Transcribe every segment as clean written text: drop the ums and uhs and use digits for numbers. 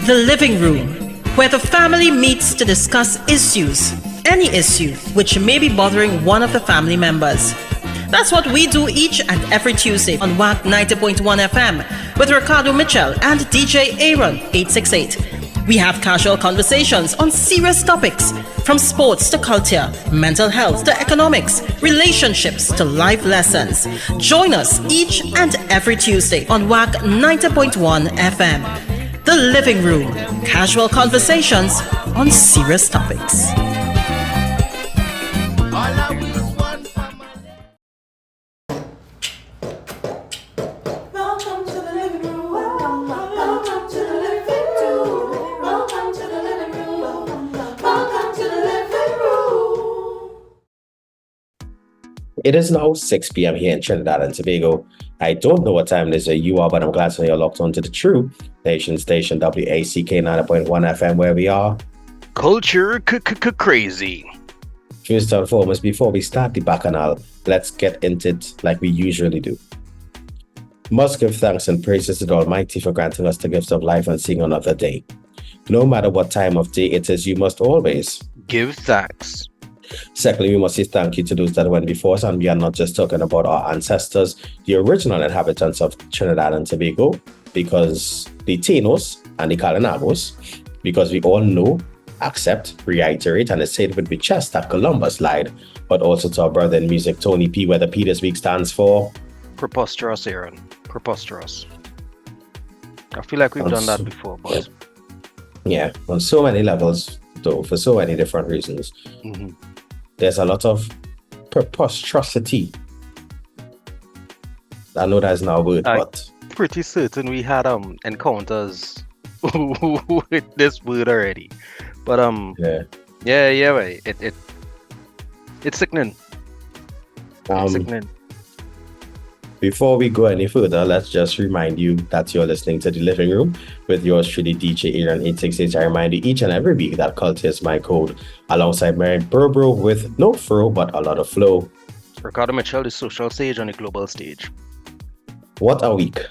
The living room, where the family meets to discuss issues, any issue which may be bothering one of the family members. That's what we do each and every Tuesday on WAC 90.1 FM with Ricardo Mitchell and DJ Aaron 868. We have casual conversations on serious topics, from sports to culture, mental health to economics, relationships to life lessons. Join us each and every Tuesday on WAC 90.1 FM. The Living Room, casual conversations on serious topics. It is now 6 p.m. here in Trinidad and Tobago. I don't know what time it is where you are, but I'm glad to know you're locked onto the true nation station, WACK 90.1 FM, where we are culture crazy. First and foremost, before we start the bacchanal, let's get into it like we usually do. Must give thanks and praises to the Almighty for granting us the gift of life and seeing another day. No matter what time of day it is, you must always give thanks. Secondly, we must say thank you to those that went before us, and we are not just talking about our ancestors, the original inhabitants of Trinidad and Tobago, because the Tainos and the Kalinagos, because we all know, accept, reiterate, and say it with the chest that Columbus lied, but also to our brother in music, Tony P, where the P this week stands for preposterous, Aaron. Preposterous. I feel like we've done that before, but yeah, on so many levels, though, for so many different reasons. Mm-hmm. There's a lot of preposterosity. I know that's not a word, but pretty certain we had encounters with this word already. But yeah, right. It's sickening. It's sickening. Before we go any further, let's just remind you that you're listening to The Living Room with yours truly, DJ Aaron 868. I remind you each and every week that culture is my code, alongside Mary Burbro with no fro but a lot of flow. Ricardo Mitchell, the social sage on the global stage. What a week.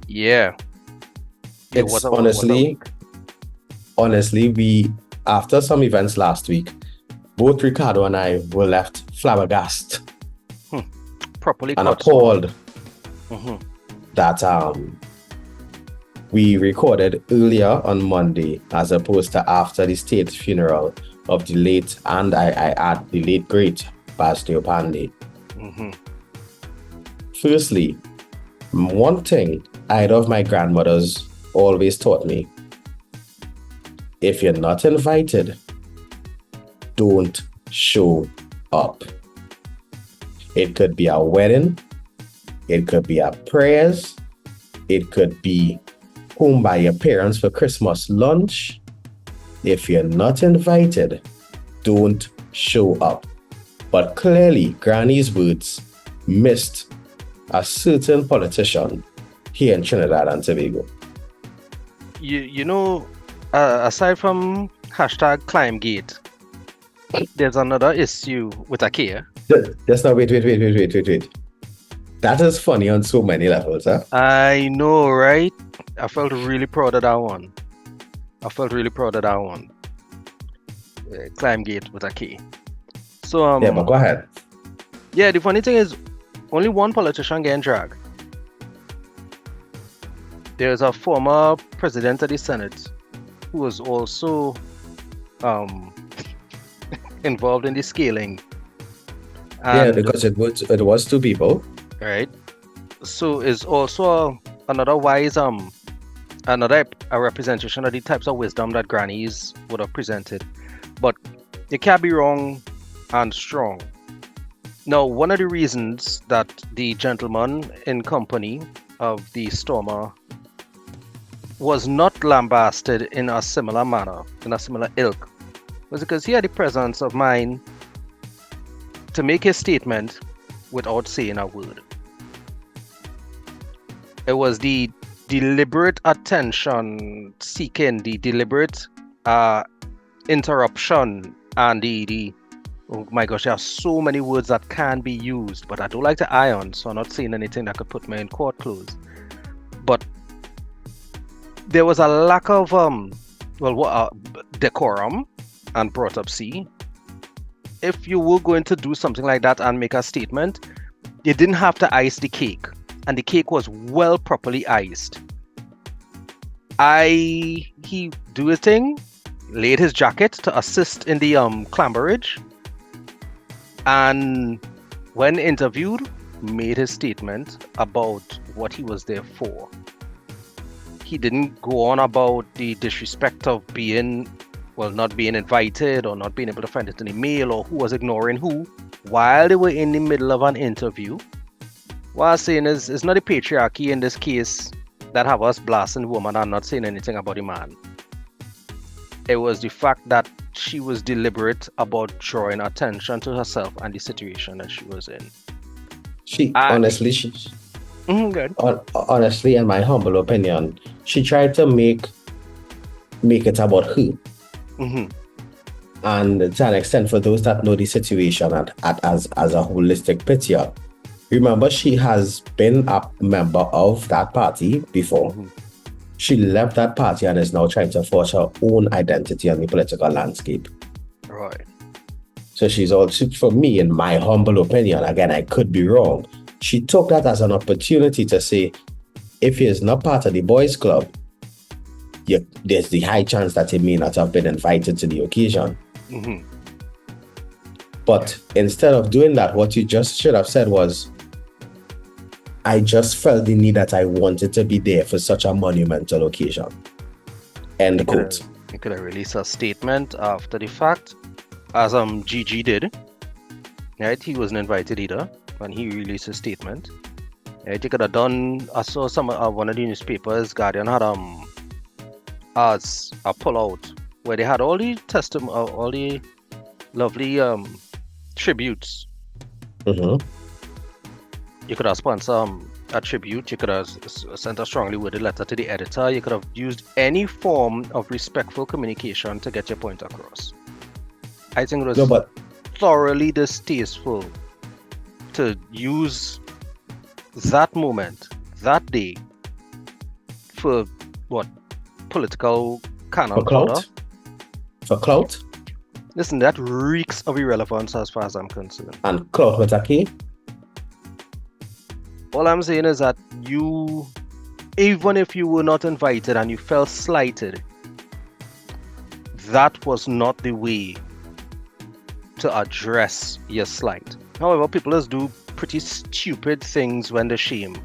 Yeah. It's honestly, we, after some events last week, both Ricardo and I were left flabbergasted. Properly and appalled mm-hmm. that we recorded earlier on Monday as opposed to after the state funeral of the late, and I add the late great Pastor Pandey. Mm-hmm. Firstly, one thing either of my grandmothers always taught me: if you're not invited, don't show up. It could be a wedding, it could be a prayers, it could be home by your parents for Christmas lunch. If you're not invited, don't show up. But clearly, Granny's words missed a certain politician here in Trinidad and Tobago. You know, aside from #ClimbGate, there's another issue with IKEA. Just now, wait. That is funny on so many levels, huh? I know, right? I felt really proud of that one. ClimbGate with IKEA. So, yeah, but go ahead. Yeah, the funny thing is, only one politician getting dragged. There's a former president of the Senate who was also involved in the scaling. And, yeah, because it was two people. Right. So is also another wise another a representation of the types of wisdom that grannies would have presented. But you can't be wrong and strong. Now, one of the reasons that the gentleman in company of the stormer was not lambasted in a similar manner, in a similar ilk, was because he had the presence of mind to make his statement without saying a word. It was the deliberate attention seeking, the deliberate interruption, and the oh my gosh, there are so many words that can be used, but I don't like to iron, so I'm not saying anything that could put me in court clothes. But there was a lack of decorum and brought up C. If you were going to do something like that and make a statement, you didn't have to ice the cake, and the cake was well properly iced. He do his thing, laid his jacket to assist in the clamberage, and when interviewed, made his statement about what he was there for. He didn't go on about the disrespect of not being invited or not being able to find it in the mail or who was ignoring who while they were in the middle of an interview. What I'm saying is, it's not the patriarchy in this case that have us blasting the woman and not saying anything about the man. It was the fact that she was deliberate about drawing attention to herself and the situation that she was in. Good. Honestly, in my humble opinion, she tried to make it about her. Mm-hmm. And to an extent, for those that know the situation as a holistic picture, remember, she has been a member of that party before. Mm-hmm. She left that party and is now trying to forge her own identity on the political landscape. Right. So she's also, for me, in my humble opinion, again, I could be wrong, she took that as an opportunity to say, if he is not part of the boys' club, there's the high chance that he may not have been invited to the occasion. Mm-hmm. But instead of doing that, what you just should have said was, I just felt the need that I wanted to be there for such a monumental occasion. End quote. You could have released a statement after the fact, as Gigi did. Right? He wasn't invited either when he released his statement. Right? You could have done. I saw one of the newspapers, Guardian, had as a pullout where they had all the all the lovely tributes. Mm-hmm. You could have sponsored a tribute. You could have sent a strongly worded letter to the editor. You could have used any form of respectful communication to get your point across. I think it was thoroughly distasteful to use that moment, that day, for what? Political cannon fodder? For clout? Listen, that reeks of irrelevance as far as I'm concerned. And clout with a key? All I'm saying is that you, even if you were not invited and you felt slighted, that was not the way to address your slight. However, people just do pretty stupid things when they're ashamed.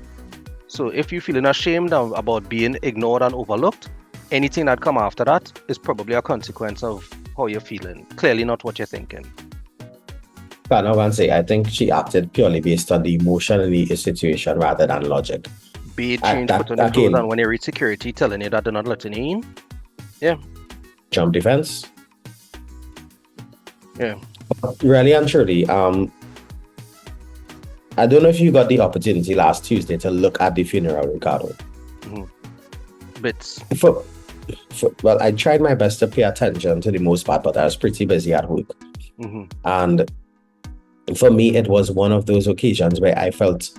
So if you're feeling ashamed about being ignored and overlooked, anything that come after that is probably a consequence of how you're feeling. Clearly not what you're thinking. I think she acted purely based on the emotion in the situation rather than logic. Be it change put on your clothes, and when you reach security telling you that they're not letting you in. Yeah. Jump defense. Yeah. Really and truly, I don't know if you got the opportunity last Tuesday to look at the funeral, Ricardo. Mm-hmm. Bits. Well, I tried my best to pay attention to the most part, but I was pretty busy at work. Mm-hmm. And for me, it was one of those occasions where I felt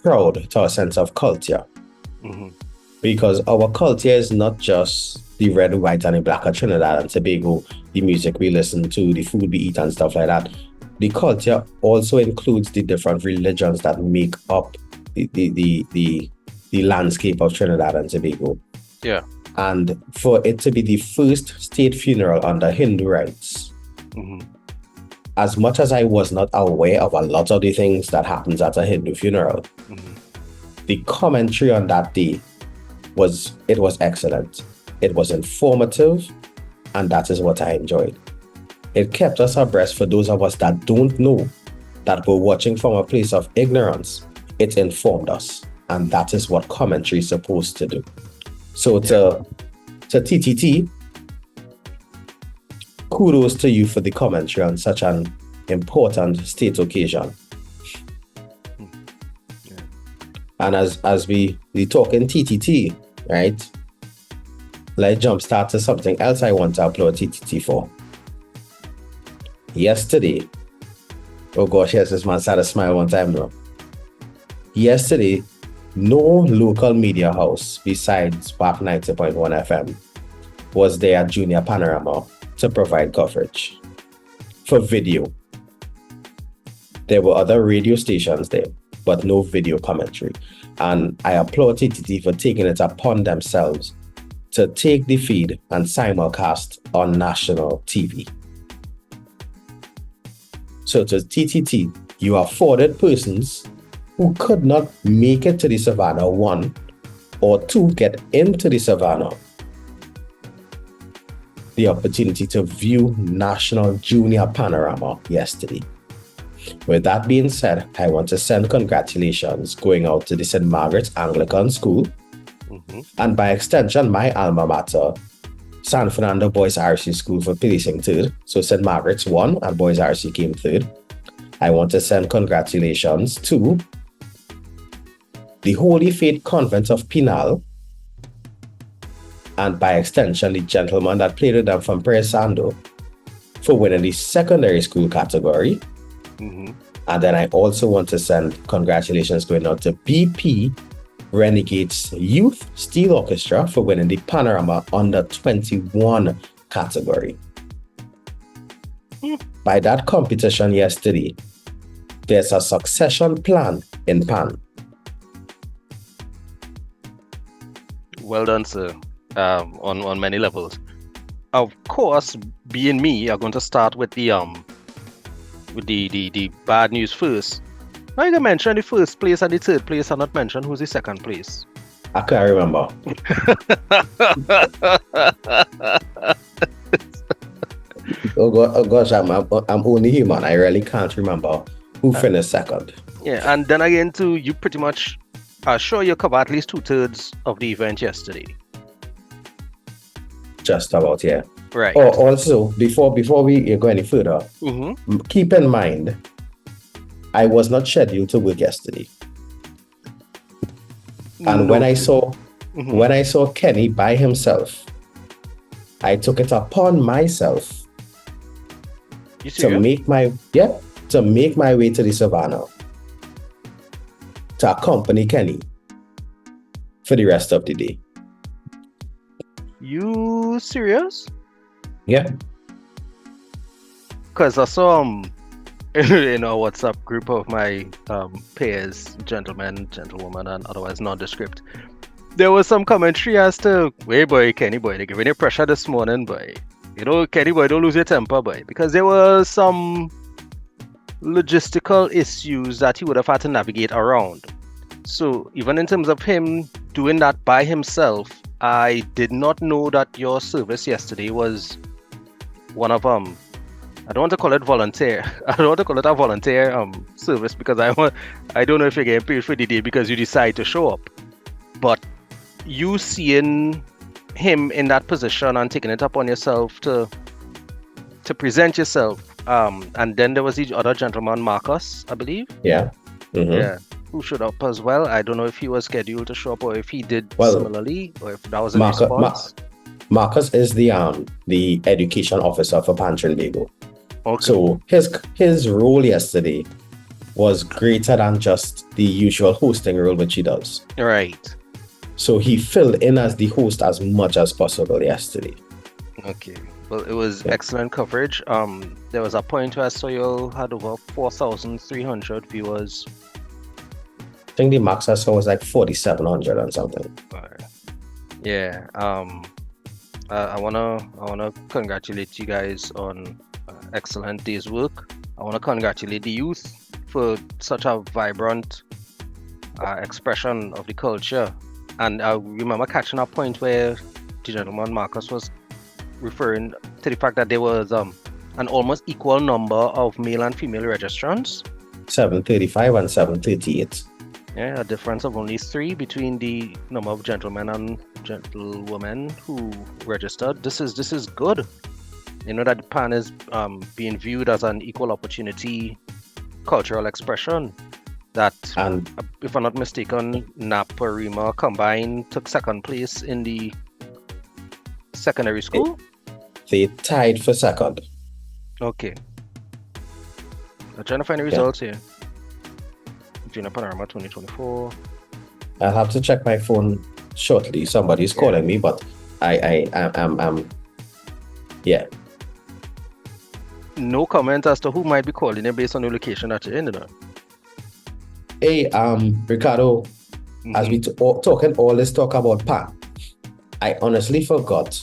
proud to a sense of culture. Mm-hmm. Because our culture is not just the red, white, and the black of Trinidad and Tobago, the music we listen to, the food we eat, and stuff like that. The culture also includes the different religions that make up the landscape of Trinidad and Tobago. Yeah. And for it to be the first state funeral under Hindu rites, mm-hmm. as much as I was not aware of a lot of the things that happens at a Hindu funeral, mm-hmm. the commentary on that day was excellent. It was informative, and that is what I enjoyed. It kept us abreast for those of us that don't know, that were watching from a place of ignorance. It informed us, and that is what commentary is supposed to do. So to TTT, kudos to you for the commentary on such an important state occasion. Yeah. And as we talk in TTT, right? Let's jumpstart to something else I want to applaud TTT for. Yesterday, oh gosh, yes, this man started to smile one time now. Yesterday, no local media house besides WAC 90.1 FM was there at Junior Panorama to provide coverage for video. There were other radio stations there, but no video commentary. And I applaud TTT for taking it upon themselves to take the feed and simulcast on national TV. So to TTT, you afforded persons who could not make it to the Savannah, 1 or 2, get into the Savannah, the opportunity to view National Junior Panorama yesterday. With that being said, I want to send congratulations going out to the St. Margaret's Anglican School, and by extension, my alma mater, San Fernando Boys RC School, for placing 3rd. So St. Margaret's won and Boys RC came 3rd. I want to send congratulations to the Holy Faith Convent of Pinal, and by extension, the gentleman that played with them from Presando, for winning the secondary school category. And then I also want to send congratulations going out to BP Renegades Youth Steel Orchestra for winning the Panorama Under 21 category. By that competition yesterday, there's a succession plan in PAN. Well done, sir. On many levels. Of course, being me, I'm going to start with the bad news first. Now you can mention the first place and the third place and not mention who's the second place. I can't remember. Oh gosh, I'm only human. I really can't remember who finished second. Yeah, and then again too, you pretty much are sure you covered at least 2/3 of the event yesterday. Just about, yeah. Right. Oh, also, before we go any further, keep in mind, I was not scheduled to work yesterday. And when I saw Kenny by himself, I took it upon myself to make my way to the Savannah to accompany Kenny for the rest of the day. You serious? Yeah. Because I saw in a WhatsApp group of my peers, gentlemen, gentlewomen, and otherwise nondescript, there was some commentary as to, hey boy, Kenny boy, they're giving you pressure this morning, boy. You know, Kenny boy, don't lose your temper, boy. Because there were some logistical issues that he would have had to navigate around. So even in terms of him doing that by himself, I did not know that your service yesterday was one of I don't want to call it volunteer. I don't want to call it a volunteer service, because I don't know if you're getting paid for the day because you decide to show up. But you seeing him in that position and taking it upon yourself to present yourself, and then there was the other gentleman, Marcus, I believe. Yeah. Yeah. Who showed up as well. I don't know if he was scheduled to show up or if he did similarly, or if that was a response. Marcus is the education officer for PAN Trinbago. Okay. So his role yesterday was greater than just the usual hosting role which he does. Right. So he filled in as the host as much as possible yesterday. Okay. Well, it was excellent coverage. There was a point where I saw you had over 4,300 viewers. I think the max I saw was like 4,700 and something. Yeah. I wanna congratulate you guys on excellent day's work. I wanna congratulate the youth for such a vibrant expression of the culture. And I remember catching a point where the gentleman Marcus was referring to the fact that there was an almost equal number of male and female registrants. 735 and 738. Yeah, a difference of only 3 between the number of gentlemen and gentlewomen who registered. This is good. You know that the PAN is being viewed as an equal opportunity cultural expression. That, and if I'm not mistaken, Naparima combined took second place in the secondary school. They tied for second. Okay. I'm trying to find the results here. Junior Panorama 2024. I'll have to check my phone shortly. Somebody's calling me, but I'm yeah. No comment as to who might be calling you based on the location that you're in, you know. Hey, Ricardo, as we talking all this talk about Pan, I honestly forgot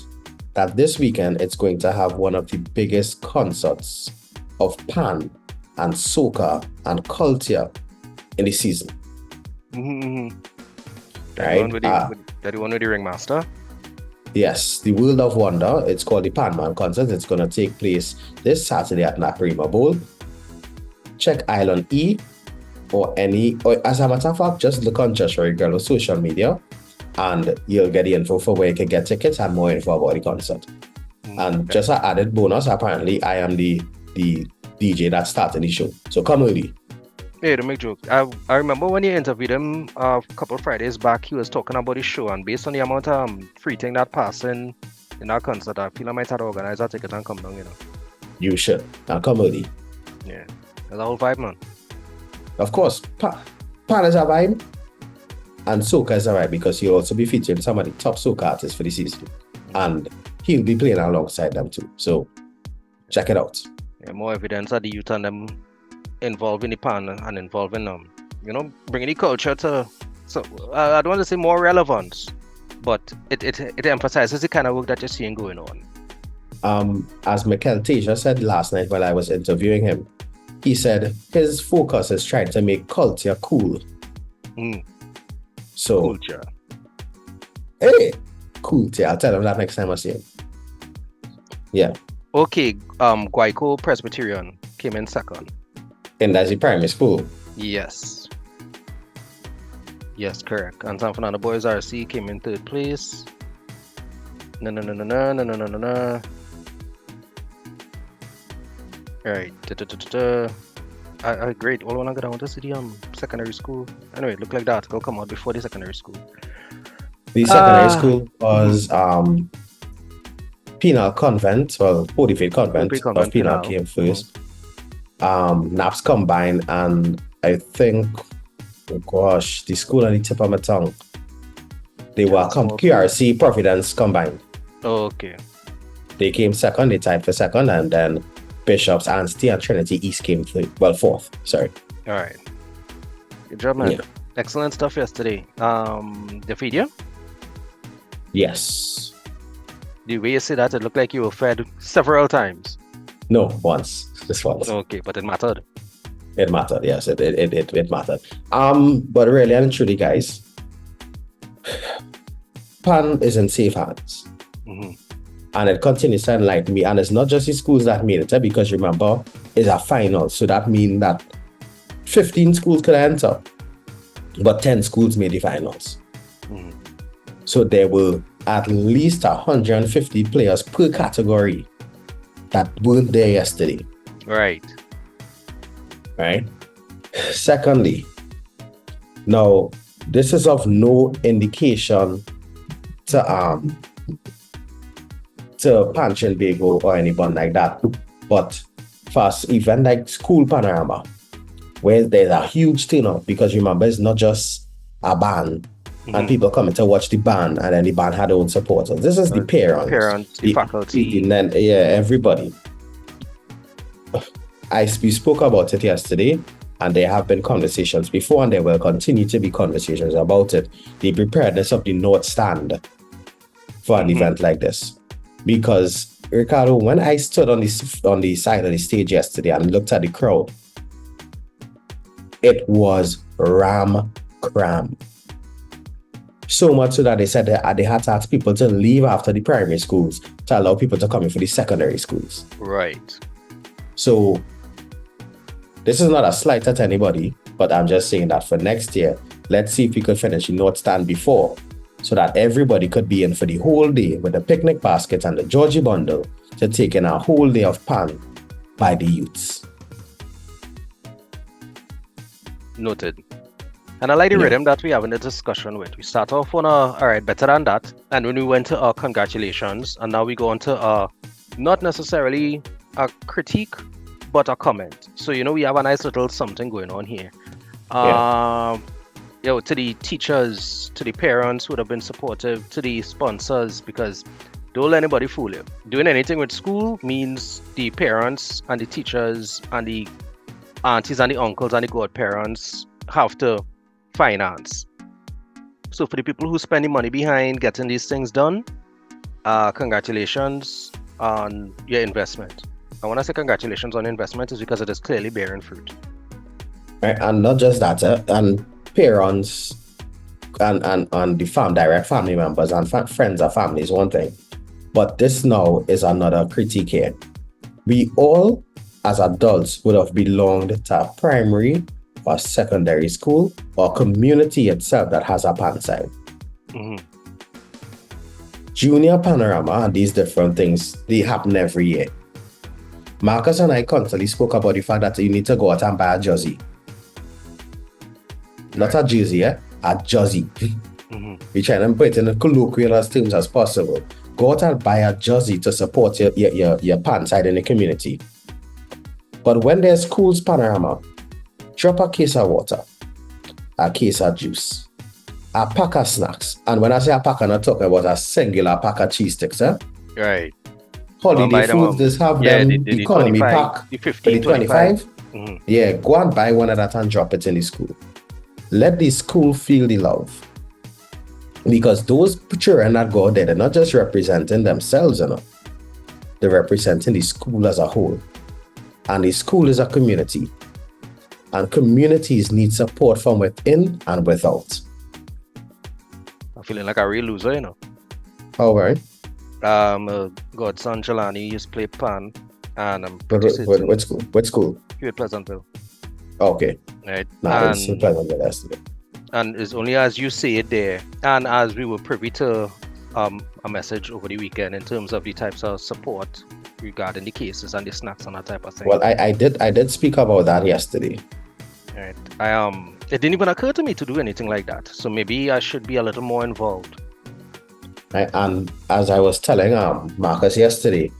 that this weekend it's going to have one of the biggest concerts of Pan and soca and culture in the season. Right? That one with the ringmaster? Yes, the World of Wonder. It's called the Pan Man Concert. It's going to take place this Saturday at Naparima Bowl. Check Island E or as a matter of fact, just look on Just Right Girl on social media and you'll get the info for where you can get tickets and more info about the concert. And just an added bonus, apparently I am the DJ that started the show. So come early. Hey, to make jokes. I remember when you interviewed him a couple of Fridays back, he was talking about his show, and based on the amount of free thing that passing in that concert, I feel I might have to organize a ticket and come down, you know. You should. Now come early. Yeah. There's a whole vibe, man. Of course, Pan is a vibe, and soca is a vibe because he'll also be featuring some of the top soca artists for the season. And he'll be playing alongside them too. So check it out. Yeah, more evidence of the youth and them involved in the Pan and involving bringing the culture to, so I don't want to say more relevance, but it emphasizes the kind of work that you're seeing going on. As Mikel Teja said last night while I was interviewing him, he said his focus is trying to make culture cool. So Culture. Hey, cool. I'll tell him that next time I see him. Yeah. Okay, Guayco Presbyterian came in second. And that's the primary school. Yes, correct. And San Fernando Boys RC came in third place. No. Alright. Great. All I want to go down to the secondary school. Anyway, look like that. It'll come out before the secondary school. The secondary school was Penal Convent, Holy Faith Convent of Penal came first. Naps combined, and I think, the school on the tip of my tongue. They were QRC Providence combined. Oh, okay. They came second, they tied for second, and then Bishops, Anstey, and Trinity East came fourth. Sorry. All right. Good job, man. Yeah. Excellent stuff yesterday. They feed you? Yes. The way you say that, it looked like you were fed several times. No, once. Just once. Okay, but it mattered. It mattered, yes, it mattered. But really and truly, guys, Pan is in safe hands. And it continues to enlighten me. And it's not just the schools that made it, because remember, it's a final. So that means that 15 schools could enter, but 10 schools made the finals. So there were at least 150 players per category that weren't there yesterday. Right. Secondly, now this is of no indication to Panchin Bago or anyone like that, but for an event like School Panorama, where there's a huge turnout, because remember, it's not just a band and people coming to watch the band, and then the band had their own supporters. This is the parents, the faculty, and then everybody. We spoke about it yesterday, and there have been conversations before, and there will continue to be conversations about it. The preparedness of the North Stand for an event like this. Because, Ricardo, when I stood on the side of the stage yesterday and looked at the crowd, it was cram. So much so that they said that they had to ask people to leave after the primary schools to allow people to come in for the secondary schools. Right. So this is not a slight at anybody, but I'm just saying that for next year, let's see if we could finish the North Stand before, so that everybody could be in for the whole day with the picnic basket and the Georgie bundle to take in a whole day of Pan by the youths. Noted. And I like the rhythm that we have in the discussion with. We start off on all right, better than that. And when we went to congratulations, and now we go on to not necessarily a critique, but a comment. So, we have a nice little something going on here. to the teachers, to the parents who would have been supportive, to the sponsors, because don't let anybody fool you. Doing anything with school means the parents and the teachers and the aunties and the uncles and the godparents have to finance. So for the people who spend the money behind getting these things done, congratulations on your investment. I want to say congratulations on investment is because it is clearly bearing fruit. Right? And not just that, and parents and the direct family members and friends and family is one thing. But this now is another critique here. We all, as adults, would have belonged to a primary or secondary school or community itself that has a pan side. Mm-hmm. Junior panorama and these different things, they happen every year. Marcus and I constantly spoke about the fact that you need to go out and buy a jersey. Not a jersey, a jersey. Mm-hmm. We try to put it in the colloquial as terms as possible. Go out and buy a jersey to support your pan side in the community. But when there's school's panorama, drop a case of water, a case of juice, a pack of snacks. And when I say a pack, I'm not talking about a singular pack of cheese sticks. Right. Holiday foods, just have them, the economy 25, pack, the 15, the 25. Mm-hmm. Yeah, go and buy one of that and drop it in the school. Let the school feel the love. Because those children that go there, they're not just representing themselves, they're representing the school as a whole. And the school is a community. And communities need support from within and without. I'm feeling like a real loser, All right. Godson Jelani used to play pan, and I'm What school? What school? here at Pleasantville. Okay. Right. Nah, it's Pleasantville yesterday. And it's only as you say it there, and as we were privy to a message over the weekend in terms of the types of support regarding the cases and the snacks and that type of thing. Well, I did speak about that yesterday. Right. It didn't even occur to me to do anything like that. So maybe I should be a little more involved. Right? And as I was telling Marcus yesterday,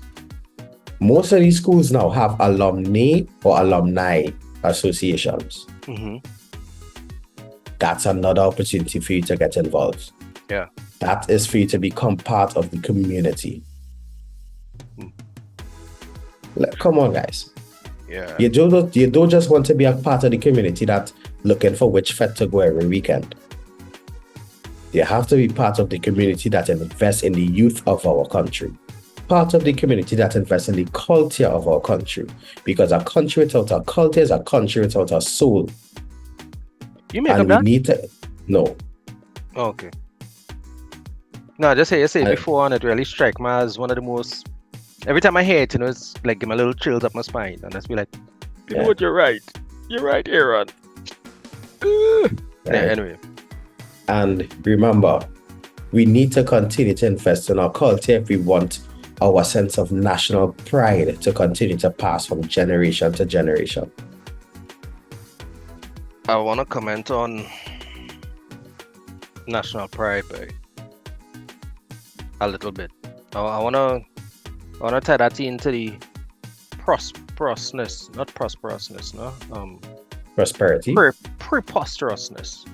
most of these schools now have alumni or alumni associations. Mm-hmm. That's another opportunity for you to get involved. Yeah. That is for you to become part of the community. Come on, guys. Yeah. You don't just want to be a part of the community that looking for which fete to go every weekend. You have to be part of the community that invests in the youth of our country. Part of the community that invests in the culture of our country. Because a country without a culture is a country without a soul. You make And up we that? need to... No. Oh, okay. No, just say before, and it really struck me as one of the most. Every time I hear it, it's like give me a little chills up my spine, and just be like, you know what, you're right, Aaron. Yeah, anyway. And remember, we need to continue to invest in our culture if we want our sense of national pride to continue to pass from generation to generation. I want to comment on national pride, boy, a little bit. I want to tie that into the prosperousness, not prosperousness, no. Prosperity. Preposterousness.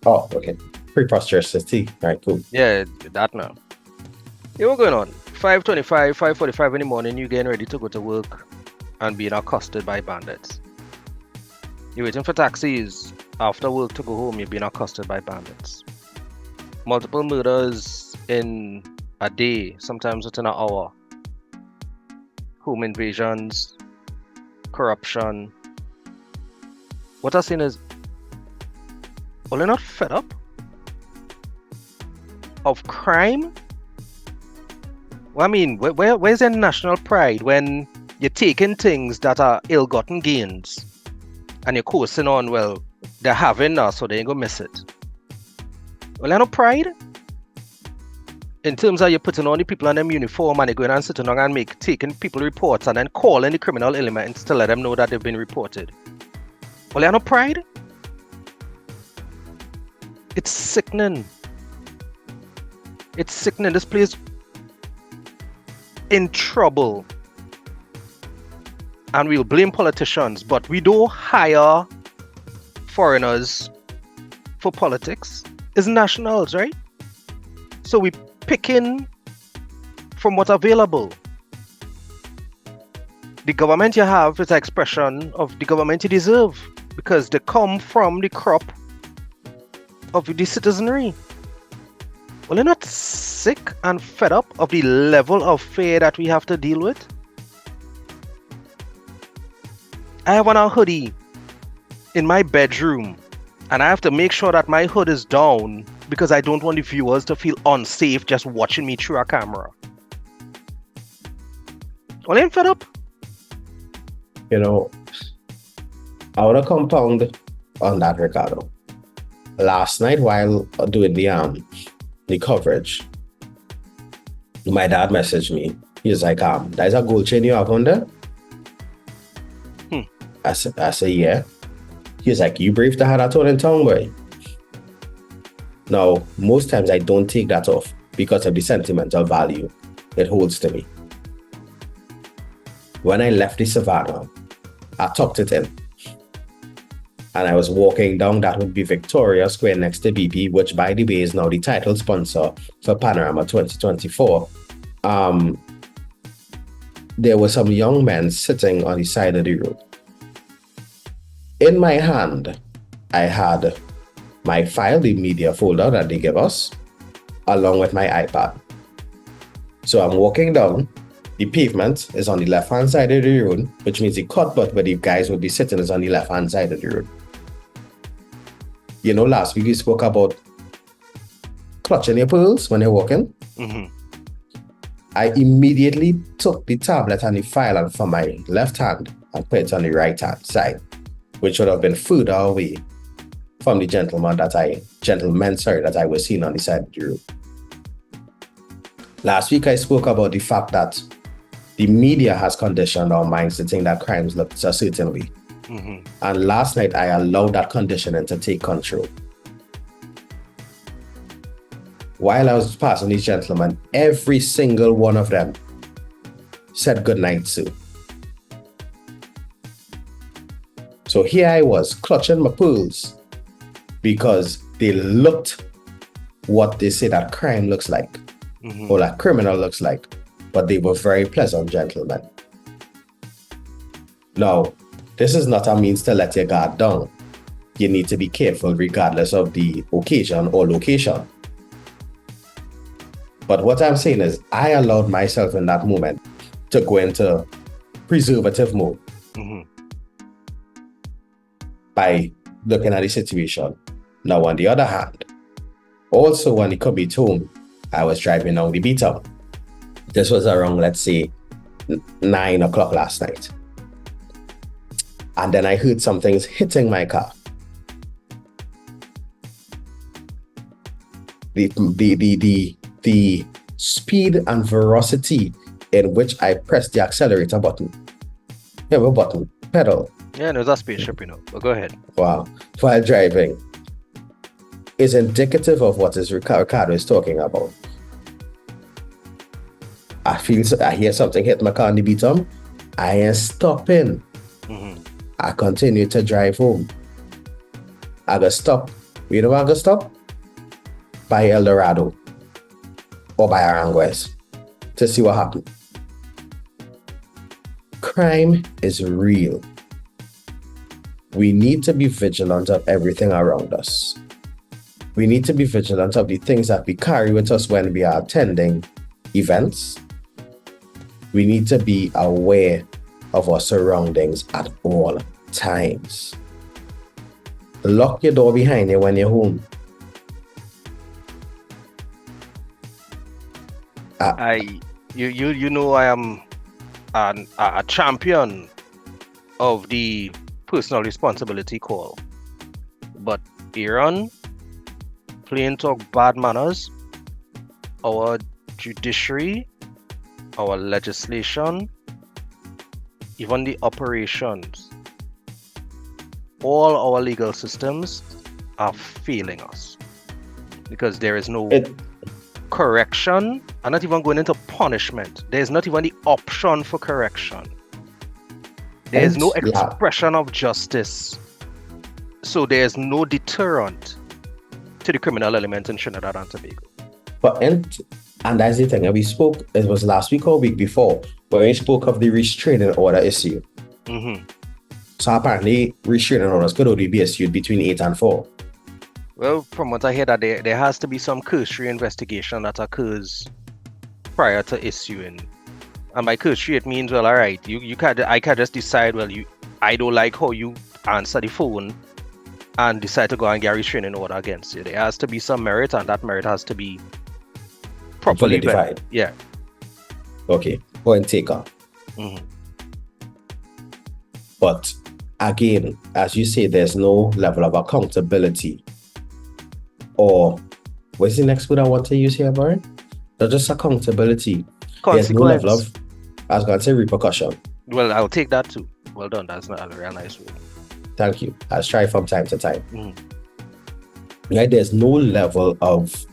Oh, okay. Preposterousness. Right, cool. Yeah, that now. Yeah, what's going on? 5:25, 5:45 in the morning, you getting ready to go to work and being accosted by bandits. You're waiting for taxis after work to go home, you're being accosted by bandits. Multiple murders in a day, sometimes within an hour. Home invasions, corruption. What I'm saying is, well, they're not fed up of crime. Well, I mean, where's their national pride when you're taking things that are ill-gotten gains and you're coasting on, well, they're having us, so they ain't gonna miss it. Well, there's no pride in terms of you putting on the people in them uniform and they're going and sitting down and taking people reports and then calling the criminal elements to let them know that they've been reported. Well, there's no pride. It's sickening. It's sickening. This place in trouble. And we'll blame politicians, but we don't hire foreigners for politics is nationals, right? So we picking from what's available. The government you have is an expression of the government you deserve because they come from the crop of the citizenry. Well, you're not sick and fed up of the level of fare that we have to deal with? I have on a hoodie in my bedroom and I have to make sure that my hood is down because I don't want the viewers to feel unsafe just watching me through a camera. Well, I'm fed up. You know, I want to compound on that, Ricardo. Last night, while doing the coverage, my dad messaged me. He's like, there's a gold chain you have on there? I said, yeah. He's like, you brave to have that on in town, boy. Now, most times I don't take that off because of the sentimental value it holds to me. When I left the savannah, I tucked it in. And I was walking down, that would be Victoria Square next to BP, which by the way is now the title sponsor for Panorama 2024. There were some young men sitting on the side of the road. In my hand, I had my file, the media folder that they give us, along with my iPad. So I'm walking down, the pavement is on the left-hand side of the road, which means the cutbutt where the guys would be sitting is on the left-hand side of the road. You know, last week we spoke about clutching your pearls when you're walking. Mm-hmm. I immediately took the tablet and the file and from my left hand and put it on the right hand side, which would have been further away from the gentlemen that I was seeing on the side of the road. Last week I spoke about the fact that the media has conditioned our minds to think that crimes look a certain way. Mm-hmm. And last night I allowed that conditioning to take control. While I was passing these gentlemen, every single one of them said goodnight, Sue. So here I was clutching my pearls because they looked what they say that crime looks like, or that criminal looks like, but they were very pleasant gentlemen. Now, this is not a means to let your guard down. You need to be careful regardless of the occasion or location. But what I'm saying is I allowed myself in that moment to go into preservative mode by looking at the situation. Now, on the other hand, also when he commute home, I was driving down the beat-up. This was around, let's say, 9 o'clock last night. And then I heard something hitting my car. The speed and velocity in which I pressed the accelerator button. Yeah, what button? Pedal. Yeah, there's a spaceship, but go ahead. Wow. While driving is indicative of what Ricardo is talking about. I hear something hit my car on the beat-up. I ain't stopping. I continue to drive home. I got stop. You know where I got stop? By El Dorado or by Aranguez to see what happened. Crime is real. We need to be vigilant of everything around us. We need to be vigilant of the things that we carry with us when we are attending events. We need to be aware of our surroundings at all times. Lock your door behind you when you're home. You know I am a champion of the personal responsibility call, but Aaron, plain talk bad manners, our judiciary, our legislation, even the operations, all our legal systems are failing us because there is no correction. I'm not even going into punishment. There's not even the option for correction. There's no expression of justice. So there's no deterrent. to the criminal element in Trinidad and Tobago. And that's the thing. And we spoke, it was last week or week before, where we spoke of the restraining order issue. Mm-hmm. So apparently, restraining orders could only be issued between 8 and 4. Well, from what I hear, that there has to be some cursory investigation that occurs prior to issuing. And by cursory, it means, well, all right, I can't just decide, well, I don't like how you answer the phone and decide to go and get a restraining order against you. There has to be some merit, and that merit has to be properly Validified. Yeah. Okay, point taker. Mm-hmm. But again, as you say, there's no level of accountability. Or what's the next word I want to use here, Brian? Not just accountability. There's no level of, I was going to say, repercussion. Well, I'll take that too. Well done. That's not a real nice word. Thank you. I'll try from time to time. Mm-hmm. Right? There's no level of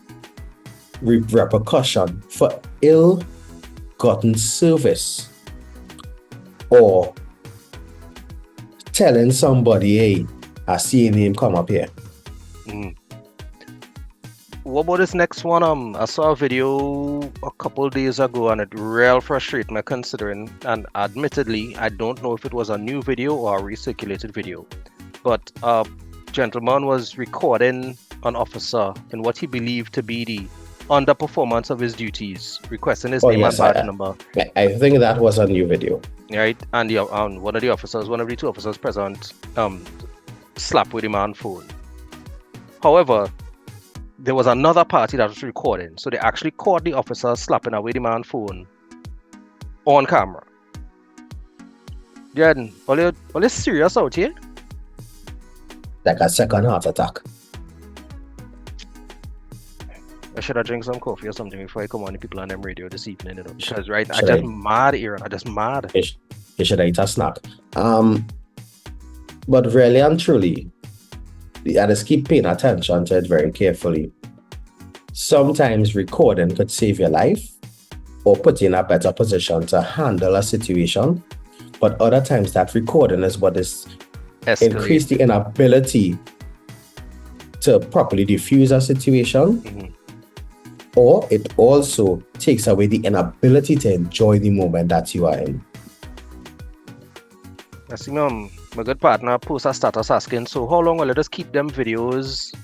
repercussion for ill-gotten service or telling somebody, hey, I see your name, come up here. Mm. What about this next one? I saw a video a couple days ago and it real frustrated me, considering, and admittedly, I don't know if it was a new video or a recirculated video, but a gentleman was recording an officer in what he believed to be the underperformance of his duties, requesting his name and badge number. I think that was a new video. Right, and one of the two officers present, slapped with him on phone. However, there was another party that was recording, so they actually caught the officer slapping away the man phone on camera. Yeah, are you serious out here? Like a second heart attack. I should have drink some coffee or something before I come on the people on them radio this evening, because right, I just mad here. I just mad. You should eat a snack. But really and truly, I just keep paying attention to it very carefully. Sometimes recording could save your life or put you in a better position to handle a situation. But other times that recording is what is increase the inability to properly diffuse a situation. Mm-hmm. Or it also takes away the inability to enjoy the moment that you are in. I see my good partner post a status asking, so how long will you just keep them videos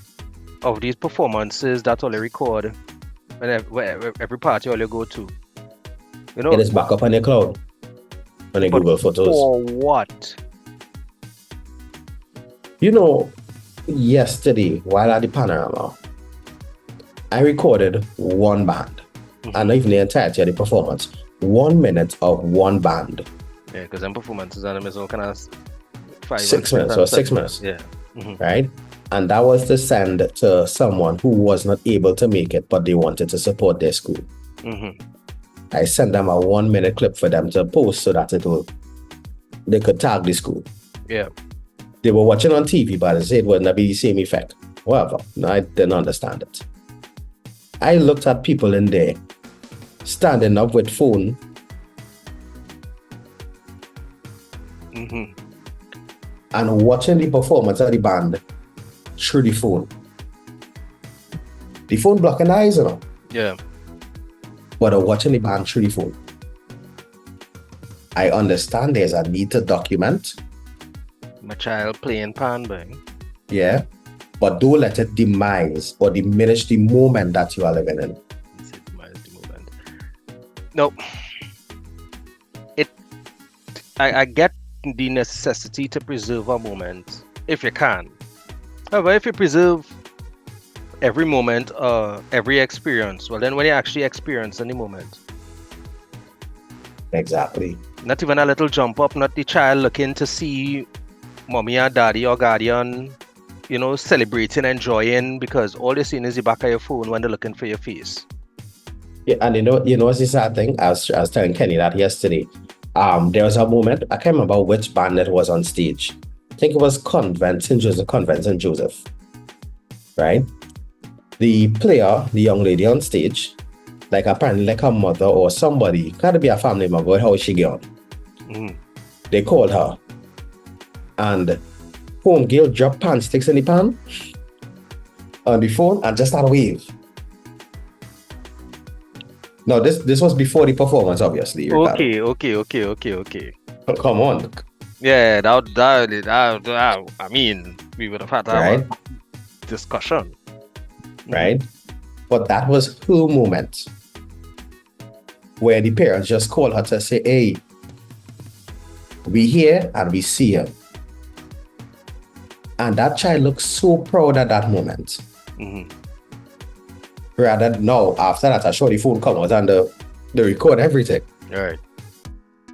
of these performances that all you record whenever every party all you go to? You know, it is back up on your cloud, on your Google Photos. For what? You know, yesterday while at the Panorama, I recorded one band, and not even the entirety of the performance. 1 minute of one band. Yeah, because them performances are all kind of 6 minutes or 6 minutes. Yeah. Mm-hmm. Right? And that was to send to someone who was not able to make it, but they wanted to support their school. Mm-hmm. I sent them a 1 minute clip for them to post so that they could tag the school. Yeah. They were watching on TV, but they said it wouldn't be the same effect. However, I didn't understand it. I looked at people in there standing up with phone. Mm-hmm. And watching the performance of the band through the phone. The phone blocking the eyes, you know. Yeah. But I'm watching the band through the phone. I understand there's a need to document. My child playing pan bang. Yeah. But don't let it demise or diminish the moment that you are living in. No. I get the necessity to preserve a moment if you can. However, if you preserve every moment, every experience, well then when you actually experience any moment. Exactly. Not even a little jump up, not the child looking to see mommy or daddy or guardian, celebrating, enjoying, because all they're seeing is the back of your phone when they're looking for your face. Yeah, and you know what's the sad thing? I was telling Kenny that yesterday. There was a moment, I can't remember which band it was on stage. I think it was Convent St. Joseph. Right? The player, the young lady on stage, like apparently like her mother or somebody, gotta be a family member, how is she going? Mm. They called her. And home girl dropped pan sticks in the pan. on the phone and just start a wave. No, this was before the performance, obviously. Ricardo. Okay. Come on, Yeah, I mean, we would have had to have right? a discussion. Right? But that was her moment where the parents just called her to say, hey, we here and we see you. And that child looked so proud at that moment. Mm-hmm. Rather, no, after that, I saw the phone come out and they record everything. All right.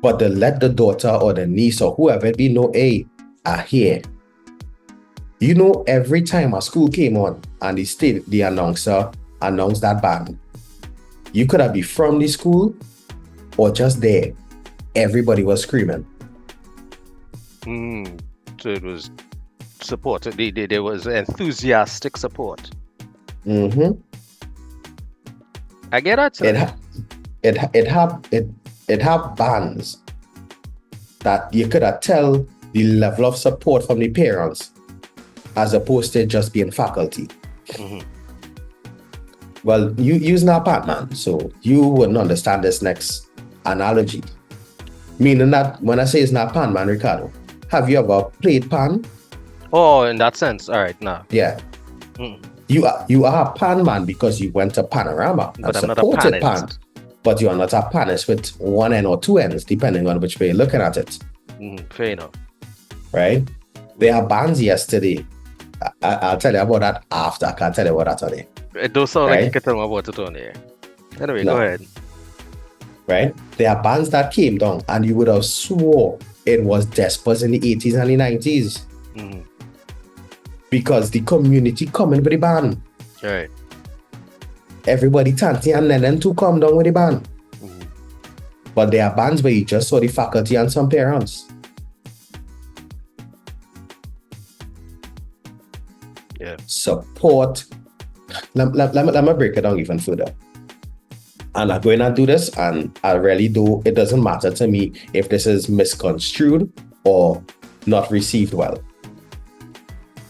But to let the daughter or the niece or whoever it be know, hey, I here. You know, every time a school came on and the announcer announced that band, you could have been from the school or just there. Everybody was screaming. So it was support. There was enthusiastic support. Mm-hmm. I get that. Sir. It had bands that you could have tell the level of support from the parents as opposed to just being faculty. Mm-hmm. Well, you're not part man, so you wouldn't understand this next analogy. Meaning that when I say it's not pan man, Ricardo, have you ever played pan? Oh, in that sense, all right, now. Yeah. You are a pan man because you went to Panorama and But I'm not a supported pan. panist. But you are not a panist with one end or two ends, depending on which way you're looking at it. Fair enough. Right? There are bands yesterday. I'll tell you about that after. I can't tell you about that today. It does sound like Right? you can tell me about it on here. Anyway, No. go ahead. Right? There are bands that came down and you would have swore it was Despers in the 80s and the 90s. Mm-hmm. Because the community coming with the band. All right. Everybody Tanti and then to come down with the band. Mm-hmm. But there are bands where you just saw the faculty and some parents. Yeah. Support. Let me break it down even further. And I'm going to do this, and I really do. It doesn't matter to me if this is misconstrued or not received well.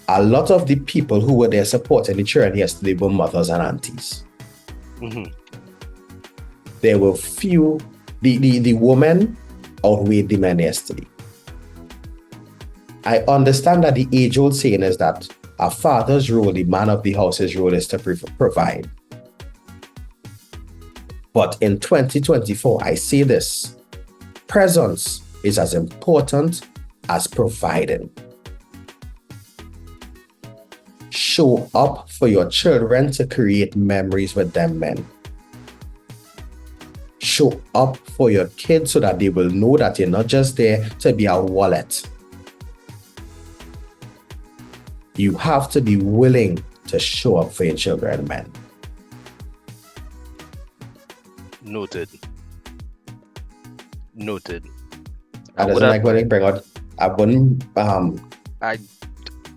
A lot of the people who were there supporting the children yesterday were mothers and aunties. Mm-hmm. There were few, the women outweighed the men yesterday. I understand that the age-old saying is that a father's role, the man of the house's role, is to provide. But in 2024, I say this: presence is as important as providing. Show up for your children to create memories with them, men. Show up for your kids so that they will know that you're not just there to be a wallet. You have to be willing to show up for your children, men. Noted. I doesn't like when they bring out. I wouldn't.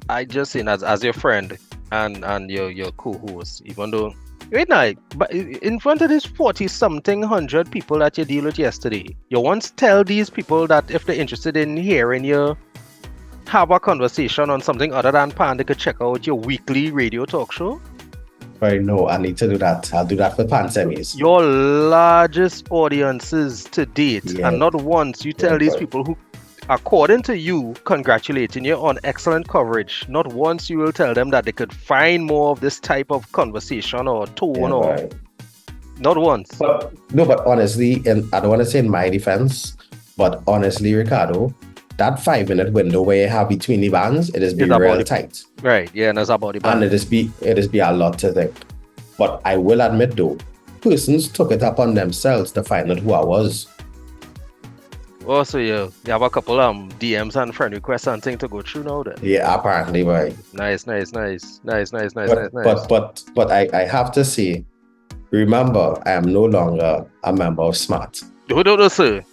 I just saying as your friend and your co-host, even though right now, but in front of this 40-something hundred people that you deal with yesterday, you once tell these people that if they're interested in hearing you have a conversation on something other than pan, they could check out your weekly radio talk show. Right, no, I need to do that. I'll do that for pan semis. Your largest audiences to date, Yeah. and not once you tell Yeah, these boy. people who, according to you, congratulating you on excellent coverage, not once you will tell them that they could find more of this type of conversation or tone Yeah, or right. not once. But honestly, and I don't want to say in my defense, but honestly, Ricardo, that 5-minute window where you have between the bands, it is be It's about real the- tight. Right, yeah, and that's about it. And it is be a lot to think. But I will admit though, persons took it upon themselves to find out who I was. Also, you have a couple DMs and friend requests and things to go through now then. Yeah, apparently, right. Nice. But I have to say, remember, I am no longer a member of SMART. No, sir.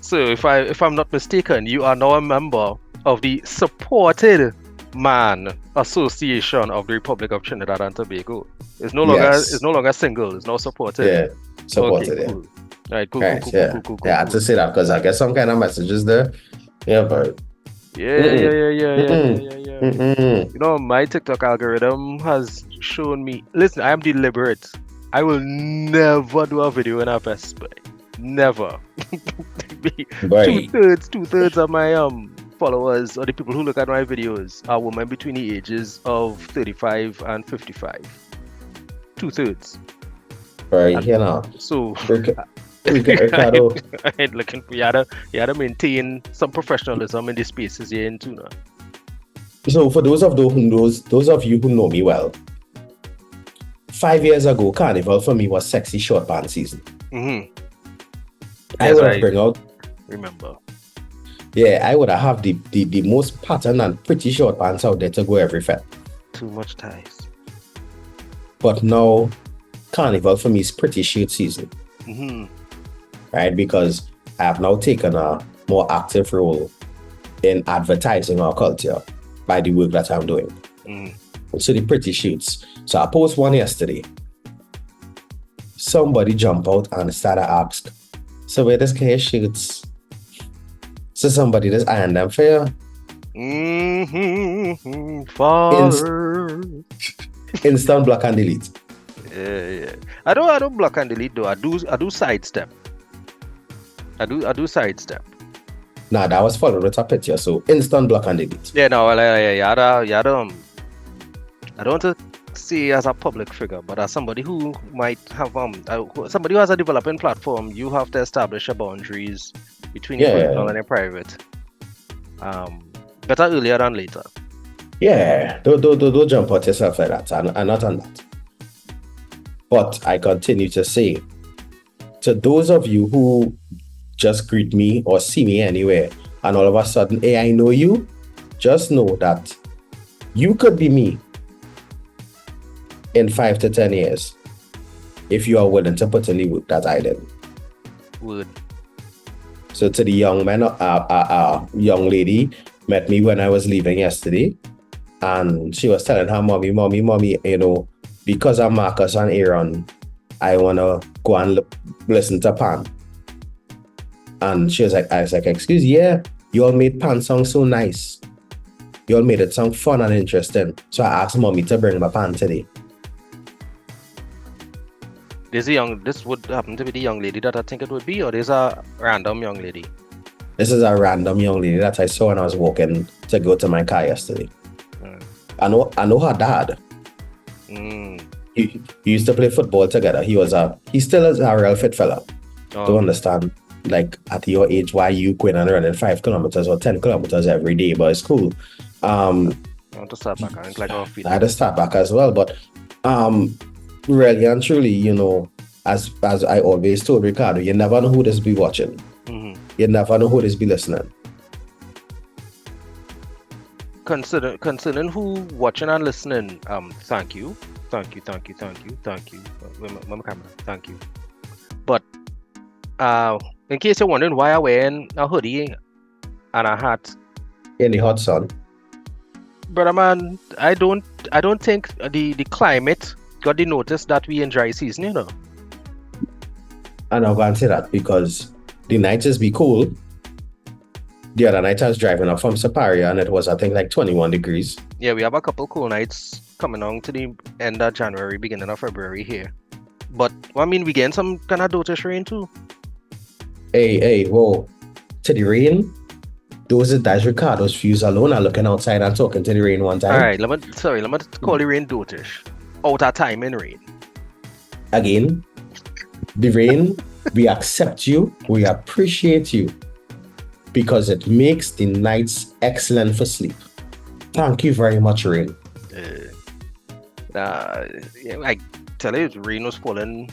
So if I'm not mistaken, you are now a member of the Supported Man Association of the Republic of Trinidad and Tobago. It's no longer single, it's now supported. Yeah, supported. Okay, cool. Right, cool. Yeah, I had to say that because I get some kind of messages there. Yeah, but Mm-mm. You know, my TikTok algorithm has shown me. Listen, I am deliberate. I will never do a video in a Best Buy. Never. Boy, Two thirds of my followers or the people who look at my videos are women between the ages of 35 and 55. Two-thirds. boy, And you know, so Ricardo. I ain't looking for you to maintain some professionalism in the spaces you're into now. So for those of you who know me well, 5 years ago, Carnival for me was sexy short band season. Mm-hmm. I Yes, would I have bring out, remember. I would have the most pattern and pretty short pants out there to go every fair. Too much ties. But now, Carnival for me is pretty shirt season, Mm-hmm. right? Because I have now taken a more active role in advertising our culture by the work that I'm doing. Mm-hmm. So the pretty shoots. So I post one yesterday. Somebody jump out and start to ask, so where this guy shoots? So somebody just iron them for you. Mm-hmm. Father. Instant block and delete. Yeah. I don't block and delete though. I do sidestep. I do sidestep. Nah, that was followed with a picture, so instant block and delete. Yeah, no, I don't want to see as a public figure, but as somebody who might have somebody who has a developing platform, you have to establish your boundaries between your personal and your private. Better earlier than later. Yeah, don't jump out yourself like that. I'm not on that. But I continue to say, to those of you who just greet me or see me anywhere, and all of a sudden, hey, I know you, just know that you could be me in 5 to 10 years if you are willing to put in the work that I did. Would. So to the young man, young lady met me when I was leaving yesterday, and she was telling her mommy, you know, because I'm Marcus and Aaron, I want to go and listen to Pan. And she was like, I was like, excuse, yeah, you all made Pan sound so nice. You all made it sound fun and interesting. So I asked mommy to bring my Pan today. This would happen to be the young lady that I think it would be, or there's a random young lady? This is a random young lady that I saw when I was walking to go to my car yesterday. I know her dad. He used to play football together. He still is a real fit fella. Don't understand, like, at your age, why you going and running 5 kilometers or 10 kilometers every day, but it's cool. I want to start back. I had to start back as well, but really and truly, you know, as I always told Ricardo, you never know who this be watching. Mm-hmm. You never know who this be listening. Considering who watching and listening, thank you. Thank you. Mama camera, thank you. But in case you're wondering why I'm wearing a hoodie and a hat in the hot sun, brother man, I don't think the climate got the notice that we in dry season, you know. And I'm going to say that because the nights is be cool. The other night I was driving up from Saparia and it was, I think, like 21 degrees. Yeah, we have a couple cool nights coming on to the end of January, beginning of February here. But, I mean, we getting some kind of dotish rain too. Hey, whoa. To the rain? That's Ricardo's views alone are looking outside and talking to the rain one time. Alright, let me call the rain dotish. Out of time in rain. Again, the rain, we accept you, we appreciate you, because it makes the nights excellent for sleep. Thank you very much, rain. I tell you, rain was falling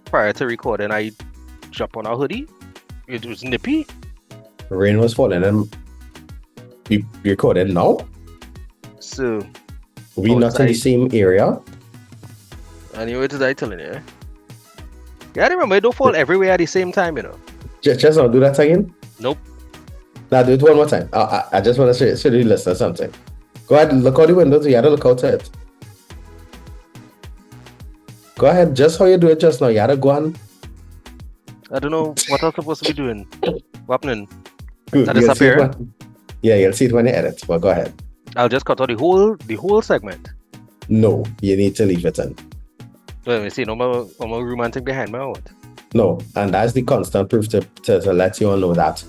prior to recording. I dropped on a hoodie. It was nippy. Rain was falling and we recorded now. So we not in the same area. Anyway, what did I telling you? Yeah, I remember it don't fall everywhere at the same time, you know. Just not do that again? Nope. Now do it one more time. I just want to show the listener something. Go ahead and look out the windows. You gotta look outside. Go ahead, just how you do it just now. You gotta go on. I don't know what I'm supposed to be doing. What happening? Good. That disappear? Yeah, you'll see it when you edit, but go ahead. I'll just cut out the whole segment. No, you need to leave it in. Let me see, no more romantic behind my out. No, and that's the constant proof to let you all know that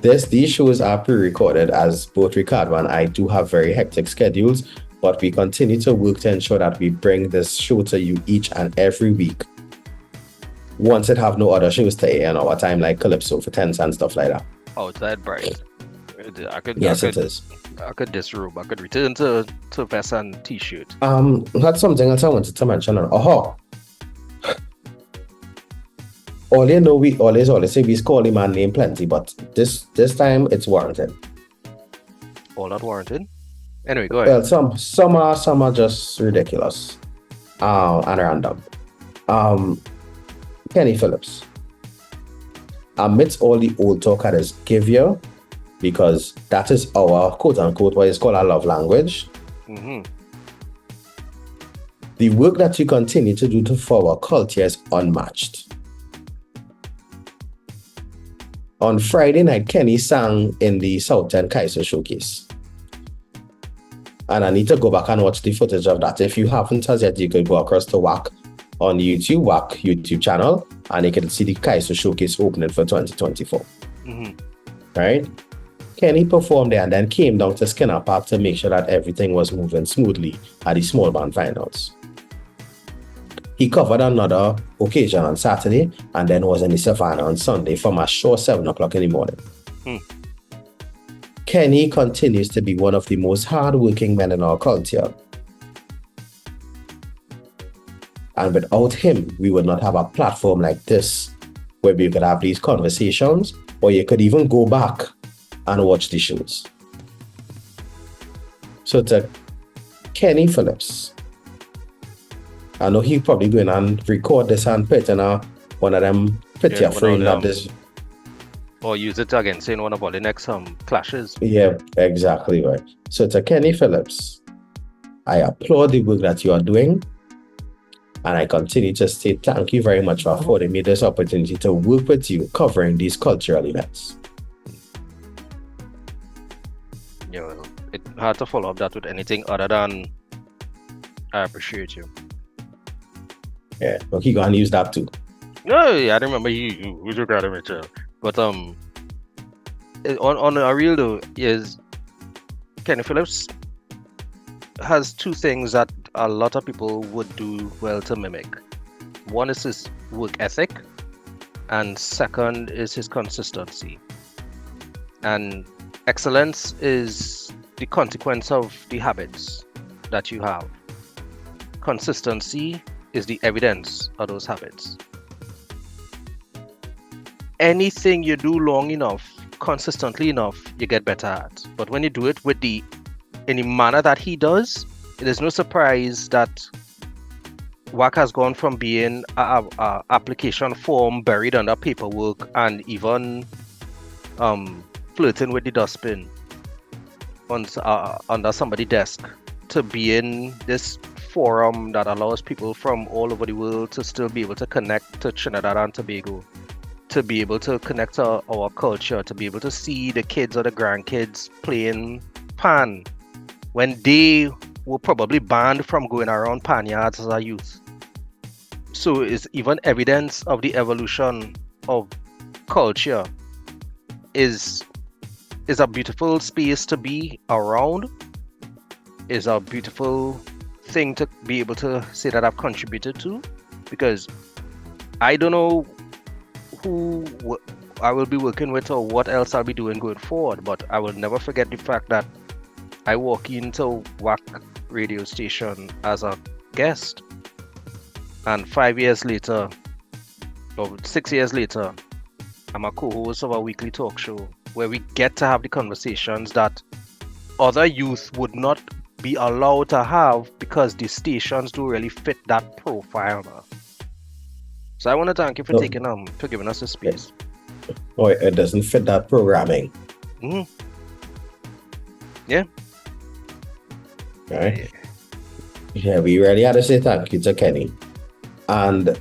these shows are pre-recorded, as both Ricardo and I do have very hectic schedules, but we continue to work to ensure that we bring this show to you each and every week. Once it have no other shows to air in our time, like Calypso for Tens and stuff like that. Outside bright. It is. I could disrobe. I could return to vest and t-shirt. That's something else I wanted to mention. All you know, we always say we call the man name plenty, but this time it's warranted. All not warranted. Anyway, go ahead. Well, some are just ridiculous, and random. Kenny Phillips. Amidst all the old talk that is give you, because that is our quote unquote what is called our love language. Mm-hmm. The work that you continue to do for our culture is unmatched. On Friday night, Kenny sang in the Southern Kaiser Showcase. And I need to go back and watch the footage of that. If you haven't as yet, you could go across to WAC on YouTube, WAC YouTube channel, and you can see the Kaiser Showcase opening for 2024. Mm-hmm. Right? Kenny performed there and then came down to Skinner Park to make sure that everything was moving smoothly at the small band finals. He covered another occasion on Saturday and then was in the Savannah on Sunday from a sure 7 o'clock in the morning. Kenny continues to be one of the most hardworking men in our culture. And without him, we would not have a platform like this where we could have these conversations, or you could even go back and watch the shows. So to Kenny Phillips, I know he probably going and record this and put in one of them picture frame that this. Or use it against in one of all the next clashes. Yeah, exactly right. So to Kenny Phillips, I applaud the work that you are doing. And I continue to say thank you very much for affording me this opportunity to work with you covering these cultural events. Yeah, it's hard to follow up that with anything other than I appreciate you. Yeah, okay, go and use that too. No, yeah, I remember you with Ricardo Mitchell. But on a real though, is Kenny Phillips has two things that a lot of people would do well to mimic. One is his work ethic, and second is his consistency. And excellence is the consequence of the habits that you have. Consistency is the evidence of those habits. Anything you do long enough, consistently enough, you get better at. But when you do it in the manner that he does, it is no surprise that WAC has gone from being a application form buried under paperwork and even flirting with the dustbin under somebody's desk to being this forum that allows people from all over the world to still be able to connect to Trinidad and Tobago, to be able to connect to our culture, to be able to see the kids or the grandkids playing pan when they were probably banned from going around pan yards as a youth. So it's even evidence of the evolution of culture. Is a beautiful space to be around, is a beautiful thing to be able to say that I've contributed to, because I don't know who I will be working with or what else I'll be doing going forward, but I will never forget the fact that I walk into WAC radio station as a guest, and 5 years later or 6 years later I'm a co-host of a weekly talk show where we get to have the conversations that other youth would not be allowed to have because the stations don't really fit that profile now. So I want to thank you for for giving us the space. Oh, it doesn't fit that programming. Mm-hmm. Yeah. All right. Yeah, we really had to say thank you to Kenny. And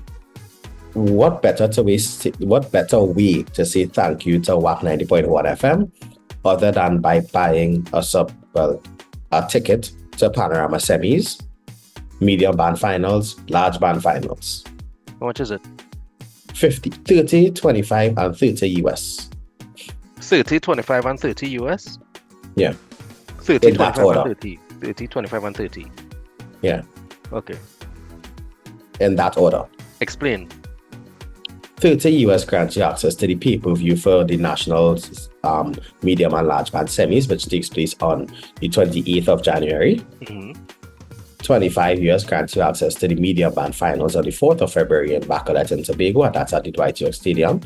what better way to say thank you to WAC 90.1 FM other than by buying a ticket to Panorama semis, medium band finals, large band finals. How much is it? 50, 30, 25, and 30 US. 30, 25, and 30 US? Yeah. 30, In that 25, and order. 30. 30, 25, and 30. Yeah. Okay. In that order. Explain. 30 US grants you access to the pay-per-view for the national medium and large band semis, which takes place on the 28th of January. 25 US grants you access to the medium band finals on the 4th of February in Bacolod and Tobago, and that's at the Dwight York Stadium.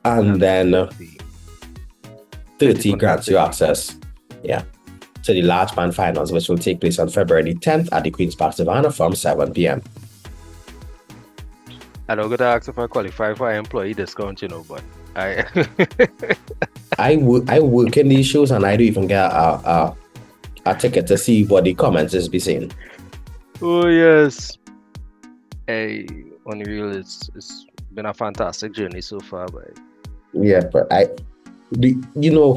And then 30 grants you access, to the large band finals, which will take place on February 10th at the Queen's Park Savannah from 7 p.m. I don't going to ask if I qualify for an employee discount, but I work in these shows and I don't even get a ticket to see what the comments is be saying. Oh yes. Hey, Unreal, it's been a fantastic journey so far, but yeah, but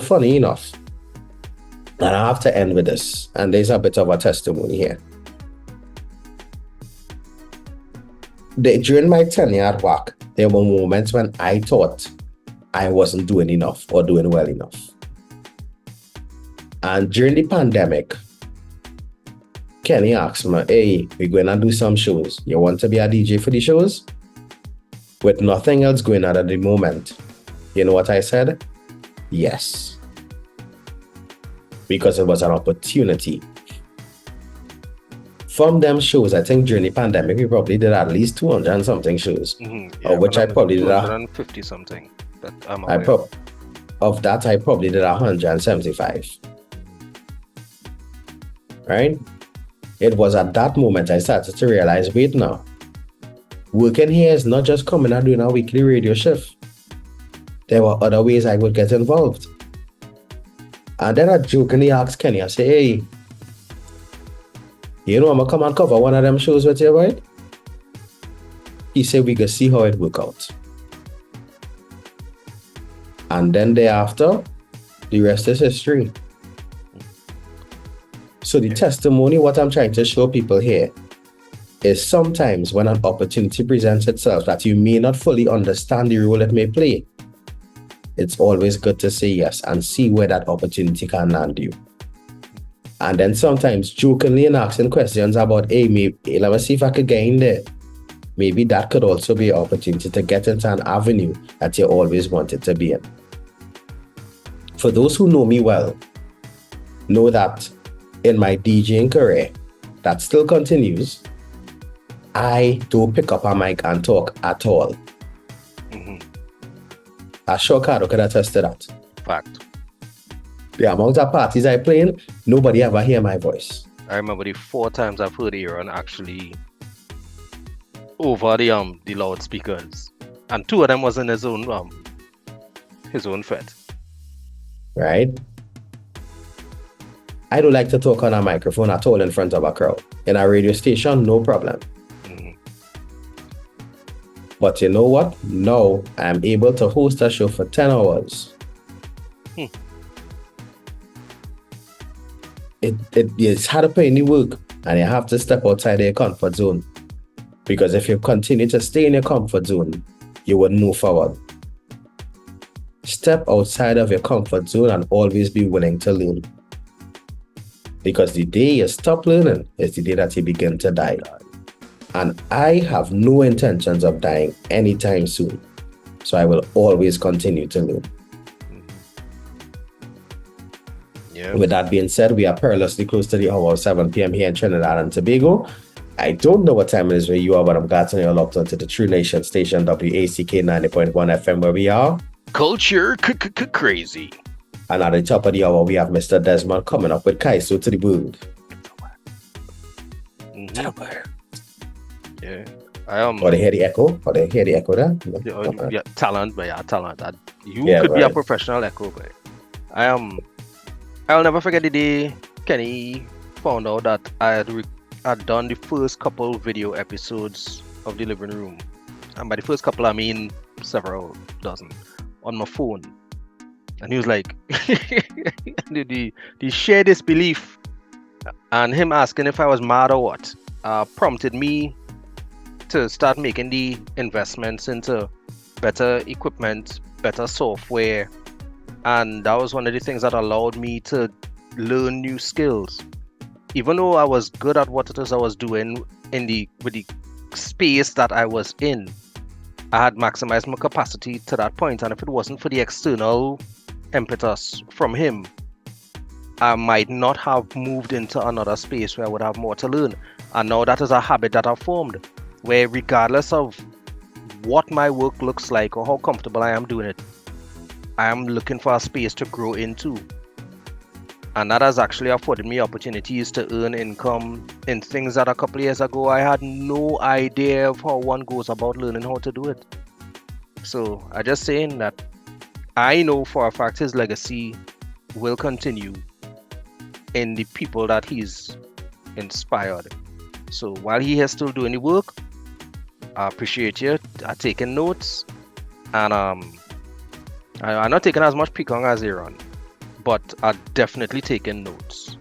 funny enough, and I have to end with this, and there's a bit of a testimony here. During my tenure at work, there were moments when I thought I wasn't doing enough or doing well enough. And during the pandemic, Kenny asked me, hey, we're going to do some shows. You want to be a DJ for the shows? With nothing else going on at the moment. You know what I said? Yes. Because it was an opportunity. From them shows, I think during the pandemic, we probably did at least 200 and something shows. Which I probably did 250 something. Of that, I probably did 175. Right? It was at that moment I started to realize, wait now, working here is not just coming and doing a weekly radio shift. There were other ways I would get involved. And then I jokingly asked Kenny, I say, hey, I'm going to come and cover one of them shows with you, right? He said we could see how it work out. And then thereafter, the rest is history. So the testimony, what I'm trying to show people here, is sometimes when an opportunity presents itself that you may not fully understand the role it may play, it's always good to say yes and see where that opportunity can land you. And then sometimes jokingly and asking questions about, hey, maybe, let me see if I could get in there. Maybe that could also be an opportunity to get into an avenue that you always wanted to be in. For those who know me well, know that in my DJing career, that still continues, I don't pick up a mic and talk at all. I'm sure Ricardo could attest to that. Fact. The amount of parties I play in, nobody ever hear my voice. I remember the 4 times I've heard Aaron actually over the loudspeakers, and 2 of them was in his own fet. Right? I don't like to talk on a microphone at all in front of a crowd. In a radio station, no problem. But you know what? Now I'm able to host a show for 10 hours. It's hard to put in the work, and you have to step outside your comfort zone. Because if you continue to stay in your comfort zone, you won't move forward. Step outside of your comfort zone and always be willing to learn. Because the day you stop learning is the day that you begin to die. And I have no intentions of dying anytime soon. So I will always continue to learn. Yeah. With that being said, we are perilously close to the hour of 7 p.m. here in Trinidad and Tobago. I don't know what time it is where you are, but I'm glad to know you're locked onto the True Nation station, WACK 90.1 FM, where we are. Culture crazy. And at the top of the hour, we have Mr. Desmond coming up with Kaiso to the world. Yeah. Or they hear the echo? Or they hear the echo there? No. Yeah, talent, but talent. You could be a professional echo, but I'll never forget the day Kenny found out that I had done the first couple video episodes of the living room. And by the first couple, I mean several dozen on my phone. And he was like, the sheer disbelief and him asking if I was mad or what prompted me to start making the investments into better equipment, better software, and that was one of the things that allowed me to learn new skills. Even though I was good at what it is I was doing with the space that I was in, I had maximized my capacity to that point, and if it wasn't for the external impetus from him, I might not have moved into another space where I would have more to learn. And now that is a habit that I've formed, where regardless of what my work looks like or how comfortable I am doing it, I am looking for a space to grow into. And that has actually afforded me opportunities to earn income in things that a couple of years ago I had no idea of how one goes about learning how to do it. So I just saying that I know for a fact his legacy will continue in the people that he's inspired. So while he is still doing the work, I appreciate you taking notes, and I'm not taking as much pecan as Aaron, but I'm definitely taking notes.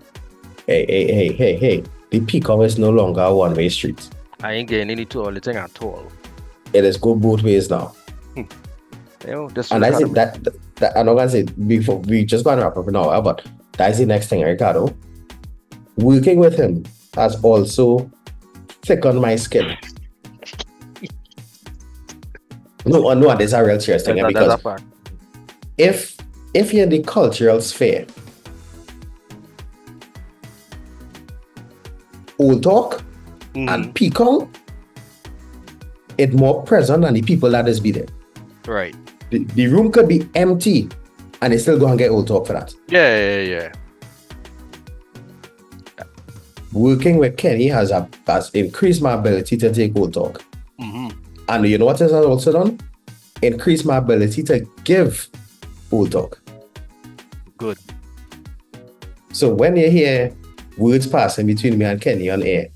Hey. The pecan is no longer a one-way street. I ain't getting any toileting at all. It is go both ways now. And I think that I'm not gonna say before we just gonna wrap up now, but that's the next thing, Ricardo. Working with him has also thickened my skin. No, there's a real serious thing, because if you're in the cultural sphere, old talk and pecan, it's more present than the people that is be there. Right. The room could be empty and they still go and get old talk for that. Yeah. Working with Kenny has increased my ability to take old talk. And you know what has also done? Increased my ability to give old talk. Good. So when you hear words passing between me and Kenny on air,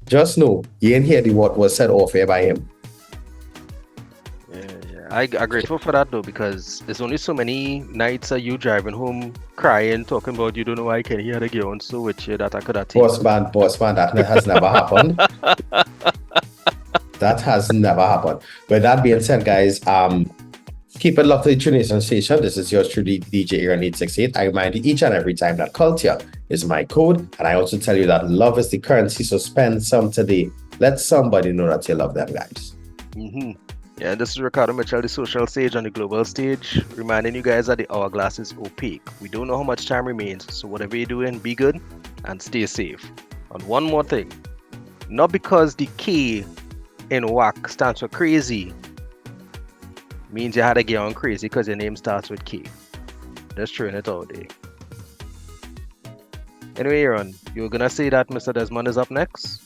just know you ain't hear what was said off air by him. I'm grateful for that though, because there's only so many nights of you driving home crying, talking about you don't know why Kenny had a girl on so with you that I could have taken. Boss man, that has never happened. That has never happened. With that being said, guys, keep it locked to the True Nation station. This is yours truly, DJ Aaron 868. I remind you each and every time that culture is my code, and I also tell you that love is the currency. So spend some today. Let somebody know that you love them, guys. Yeah, this is Ricardo Mitchell, the social sage on the global stage, reminding you guys that the hourglass is opaque. We don't know how much time remains, so whatever you're doing, be good and stay safe. And one more thing, not because the K in WAC stands for crazy means you had to get on crazy because your name starts with K. Just throwing it out there. Anyway, Aaron, you were gonna say that Mr. Desmond is up next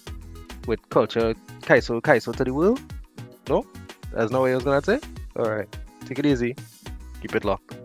with culture Kaiso to the world? No? That's not what I was gonna say? Alright. Take it easy. Keep it locked.